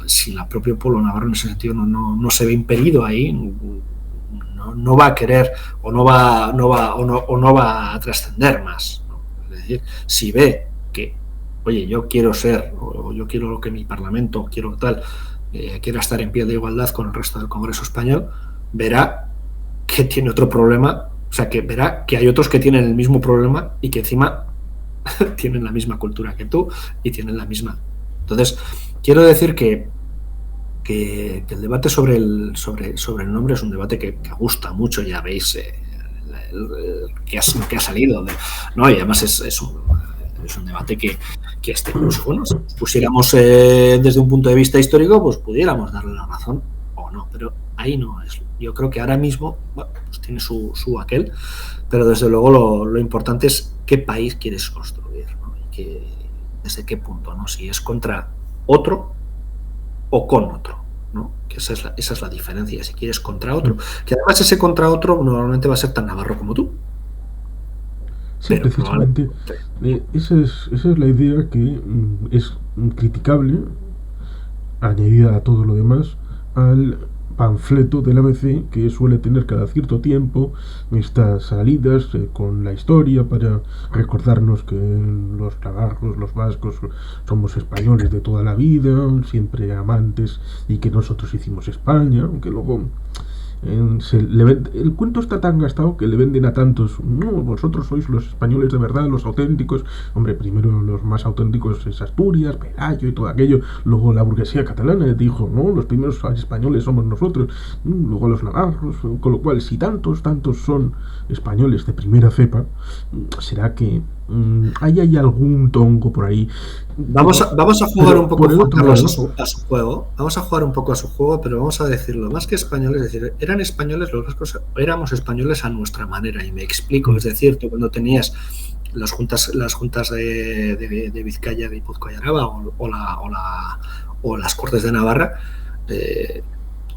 Si el propio pueblo navarro en ese sentido no se ve impedido ahí, no va a querer o no va a trascender más, ¿no? Es decir, si ve que, oye, yo quiero ser, o yo quiero que mi parlamento, quiero tal, quiera estar en pie de igualdad con el resto del Congreso español, verá que tiene otro problema, o sea, que verá que hay otros que tienen el mismo problema y que encima tienen la misma cultura que tú y tienen la misma. Entonces, quiero decir que el debate sobre el nombre es un debate que gusta mucho, ya veis que ha salido, ¿no? Y además es un debate que incluso, bueno, si pusiéramos desde un punto de vista histórico, pues pudiéramos darle la razón o no, pero ahí no es. Yo creo que ahora mismo, bueno, pues tiene su aquel, pero desde luego lo importante es qué país quieres construir, ¿no? Y desde qué punto, ¿no? Si es contra otro o con otro, ¿no? Que esa es la diferencia, si quieres contra otro, que además ese contra otro normalmente va a ser tan navarro como tú. Sí, pero precisamente esa es la idea que es criticable, añadida a todo lo demás, al panfleto del ABC que suele tener cada cierto tiempo estas salidas con la historia para recordarnos que los navarros, los vascos somos españoles de toda la vida, siempre amantes, y que nosotros hicimos España, aunque luego el cuento está tan gastado que le venden a tantos, no, vosotros sois los españoles de verdad, los auténticos. Hombre, primero los más auténticos es Asturias, Pelayo y todo aquello. Luego la burguesía catalana dijo, no, los primeros españoles somos nosotros. Luego los navarros, con lo cual, si tantos son españoles de primera cepa, será que hay algún tongo por ahí. Vamos a jugar un poco, Juan Carlos, a su juego. Vamos a jugar un poco a su juego, pero vamos a decirlo, más que españoles, es decir, eran españoles los vascos, éramos españoles a nuestra manera, y me explico. Es decir, tú cuando tenías las juntas de Vizcaya, Guipúzcoa y Araba o las Cortes de Navarra,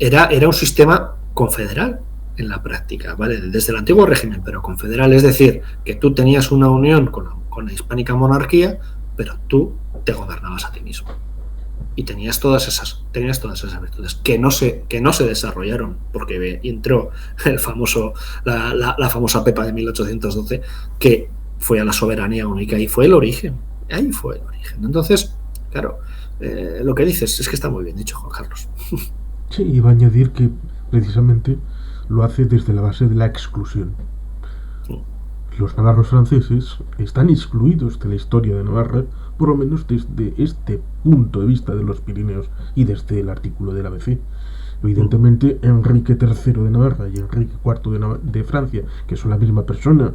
era un sistema confederal en la práctica, ¿vale? Desde el antiguo régimen, pero confederal, es decir, que tú tenías una unión con la hispánica monarquía, pero tú te gobernabas a ti mismo y tenías todas esas virtudes que no se desarrollaron porque entró la famosa Pepa de 1812, que fue a la soberanía única y fue el origen. Ahí fue el origen. Entonces, claro, lo que dices es que está muy bien dicho, Juan Carlos. Sí, iba a añadir que precisamente lo hace desde la base de la exclusión. Los navarros franceses están excluidos de la historia de Navarra, por lo menos desde este punto de vista de los Pirineos y desde el artículo del ABC. Evidentemente, Enrique III de Navarra y Enrique IV de Francia, que son la misma persona,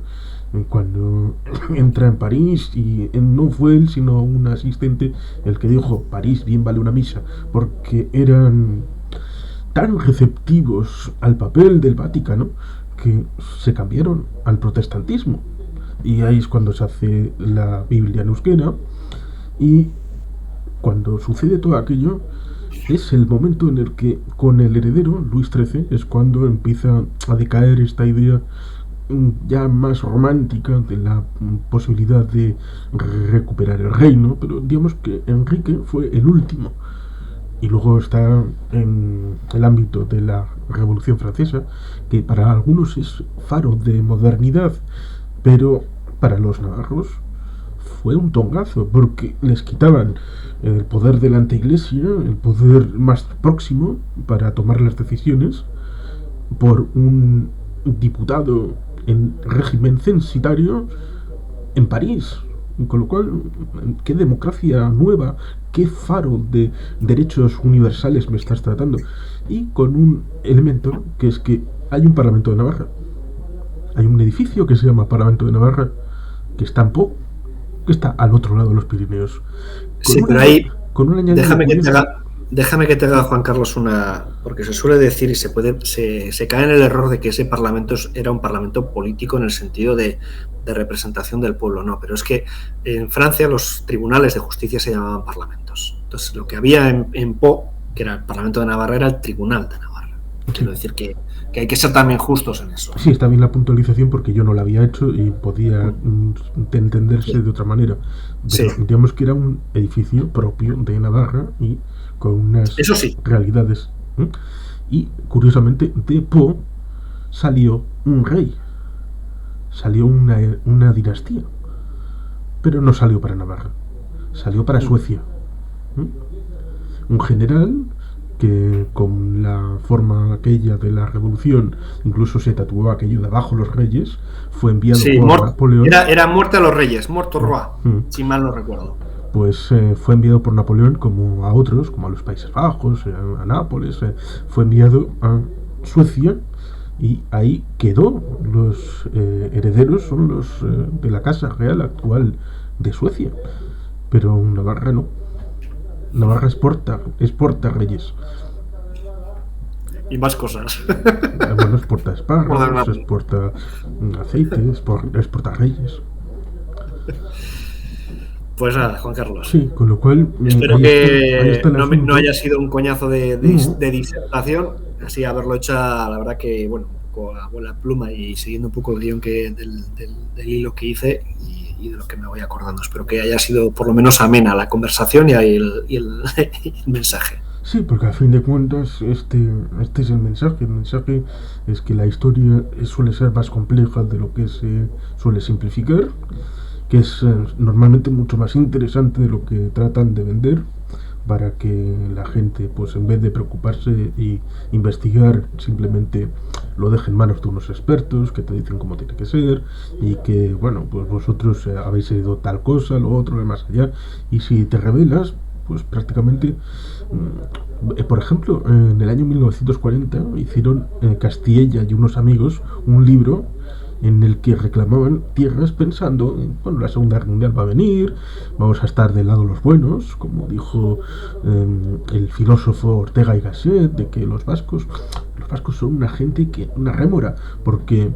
cuando entra en París, y no fue él sino un asistente el que dijo París bien vale una misa, porque eran tan receptivos al papel del Vaticano que se cambiaron al protestantismo, y ahí es cuando se hace la Biblia en euskera, y cuando sucede todo aquello es el momento en el que con el heredero Luis XIII es cuando empieza a decaer esta idea ya más romántica de la posibilidad de recuperar el reino, pero digamos que Enrique fue el último. Y luego está en el ámbito de la Revolución Francesa, que para algunos es faro de modernidad, pero para los navarros fue un tongazo, porque les quitaban el poder de la anteiglesia, el poder más próximo para tomar las decisiones, por un diputado en régimen censitario en París, Con lo cual, ¿qué democracia nueva, qué faro de derechos universales me estás tratando? Y con un elemento que es que hay un Parlamento de Navarra. Hay un edificio que se llama Parlamento de Navarra, que está en Po, que está al otro lado de los Pirineos. Sí, pero ahí con un añadido déjame que te curioso. haga, déjame que te haga, Juan Carlos, porque se suele decir y se cae en el error de que ese parlamento era un parlamento político en el sentido de representación del pueblo. No, pero es que en Francia los tribunales de justicia se llamaban parlamentos. Entonces, lo que había en Po, que era el Parlamento de Navarra, era el Tribunal de Navarra. Quiero decir que hay que ser también justos en eso. Sí, está bien la puntualización porque yo no la había hecho y podía entenderse de otra manera. Pero Sí. digamos que era un edificio propio de Navarra y con unas Eso sí. realidades. Y curiosamente de Po salió un rey, salió una dinastía, pero no salió para Navarra, salió para Suecia. Un general que con la forma aquella de la revolución incluso se tatuó aquello de abajo los reyes, fue enviado por Napoleón. Era muerte a los reyes, muerto roi, si mal no recuerdo. Pues fue enviado por Napoleón como a otros, como a los Países Bajos, a Nápoles, fue enviado a Suecia y ahí quedó. Los herederos son los de la Casa Real actual de Suecia, pero Navarra no. Navarra exporta reyes. Y más cosas. Bueno, exporta espárragos, exporta aceite, exporta reyes. Pues nada, Juan Carlos. Sí, con lo cual... Espero que no haya sido un coñazo de disertación. Así haberlo hecho, la verdad que, bueno, un poco a bola pluma y siguiendo un poco el guión del hilo que hice y de lo que me voy acordando. Espero que haya sido por lo menos amena la conversación y el mensaje. Sí, porque a fin de cuentas este es el mensaje. El mensaje es que la historia suele ser más compleja de lo que se suele simplificar, que es normalmente mucho más interesante de lo que tratan de vender, para que la gente, pues en vez de preocuparse y investigar, simplemente lo deje en manos de unos expertos que te dicen cómo tiene que ser y que, bueno, pues vosotros habéis oído tal cosa, lo otro, de más allá, y si te rebelas, pues prácticamente, por ejemplo, en el año 1940 hicieron Castilla y unos amigos un libro en el que reclamaban tierras pensando en, bueno, la Segunda Guerra Mundial va a venir, vamos a estar del lado de los buenos, como dijo el filósofo Ortega y Gasset, de que los vascos son una gente una rémora, porque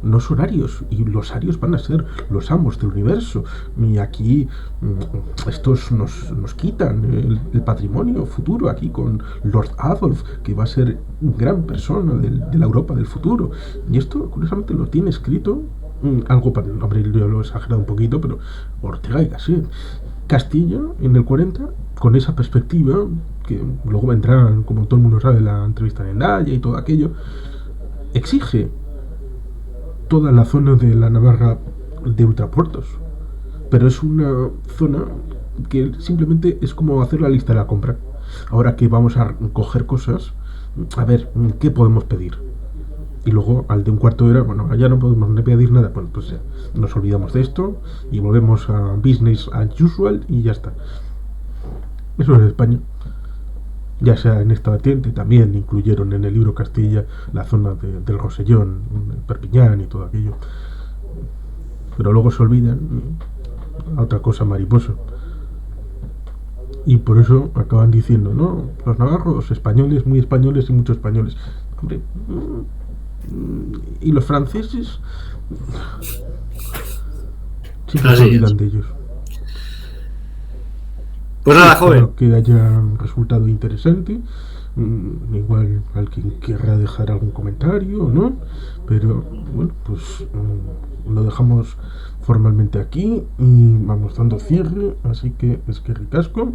no son arios, y los arios van a ser los amos del universo, y aquí estos nos quitan el patrimonio futuro, aquí con Lord Adolf, que va a ser gran persona de la Europa del futuro, y esto curiosamente lo tiene escrito algo para... Hombre, yo lo he exagerado un poquito, pero Ortega y Gasset. Castilla, en el 40, con esa perspectiva, que luego vendrá, como todo el mundo sabe, la entrevista en Endaya y todo aquello, exige toda la zona de la Navarra de ultrapuertos. Pero es una zona que simplemente es como hacer la lista de la compra. Ahora que vamos a coger cosas, a ver, ¿qué podemos pedir? Y luego, al de un cuarto de hora, bueno, ya no podemos ni pedir nada, bueno, pues ya nos olvidamos de esto y volvemos a business as usual y ya está. Eso es España. Ya sea en esta vertiente, también incluyeron en el libro Castilla la zona del Rosellón, Perpiñán y todo aquello. Pero luego se olvidan a otra cosa mariposa. Y por eso acaban diciendo, no, los navarros, españoles, muy españoles y muchos españoles. Hombre, y los franceses siempre se olvidan de ellos. Pues nada, joven. Espero que haya resultado interesante. Igual alguien querrá dejar algún comentario o no, pero bueno, pues lo dejamos formalmente aquí y vamos dando cierre, así que es que ricasco.